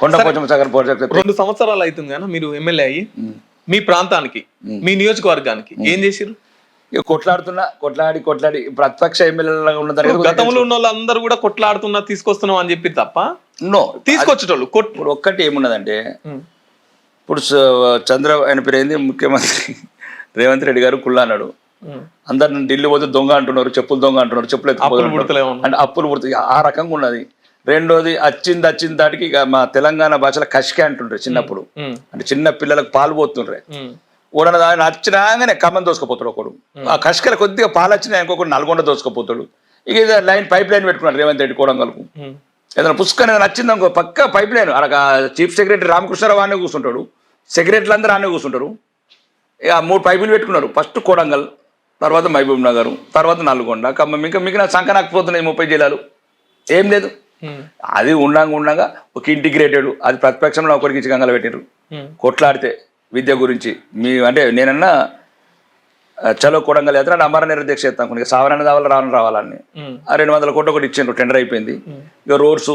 Kondapochamma Sagar project 2 సంవత్సరాలు అవుతుంది కదా మీరు ఎమ్మెల్యే అయ్యి, మీ ప్రాంతానికి మీ నియోజకవర్గానికి ఏం చేసిరు? ఇక కొట్లాడి ప్రతిపక్ష ఎమ్మెల్యేలుగా ఉన్న ఇప్పుడు గతంలో ఉన్న వాళ్ళందరూ కూడా కొట్లాడుతున్నా తీసుకొస్తున్నాం అని చెప్పి తప్ప నో తీసుకొచ్చేటోళ్ళు ఇప్పుడు ఒక్కటి ఏమున్నదంటే ఇప్పుడు ఆయన పేరు ఏంది ముఖ్యమంత్రి రేవంత్ రెడ్డి గారు కుళ్ళ అన్నాడు. అందరు ఢిల్లీ పోతే దొంగ అంటున్నారు, చెప్పులు దొంగ అంటున్నారు, చెప్పులు ఎత్తుకుపోతున్నారు అంటే అప్పులు పుడుతాయి. ఆ రకంగా ఉన్నది. రెండోది వచ్చింది దాటికి ఇక మా తెలంగాణ భాషలో కష్కే అంటుండ్రే చిన్నప్పుడు, అంటే చిన్న పిల్లలకు పాలు పోతుండ్రే. ఓడన దాన్ని వచ్చినాగానే ఖమ్మం దోసుకుపోతాడు ఒకడు, ఆ కష్కల కొద్దిగా పాలు వచ్చినాయి ఇంకొకటి నల్గొండ దోసుకుపోతాడు. ఇక ఇది పైప్ లైన్ పెట్టుకున్నాడు రేవంత్ రెడ్డి కోడంగల్కు. ఏదైనా పుస్తకం ఏదైనా నచ్చింది అనుకో పక్క పైప్ లైన్ అక్కడ చీఫ్ సెక్రటరీ రామకృష్ణరావు అనే కూర్చుంటాడు, సెక్రటరీలు అందరూ అనే కూర్చుంటారు. ఇక 3 పైపులు పెట్టుకున్నారు. ఫస్ట్ కోడంగల్, తర్వాత మహబూబ్ నగర్, తర్వాత నల్గొండ, ఖమ్మం, ఇంకా మిగిలిన సంకనాకపోతున్నాయి 30 జిల్లాలు. ఏం లేదు. అది ఉండగా ఒక ఇంటిగ్రేటెడ్, అది ప్రతిపక్షంలో ఒకరికి ఇచ్చి గంగలు పెట్టారు కొట్లాడితే విద్య గురించి. అంటే నేనన్నా చలో కొడంగల్ యాత్ర అమర నిరదీక్ష చేస్తాను, సావరణ రావాలని ఆ 200 కోట్లు ఒకటి ఇచ్చిండ్రు, టెండర్ అయిపోయింది. ఇక రోడ్స్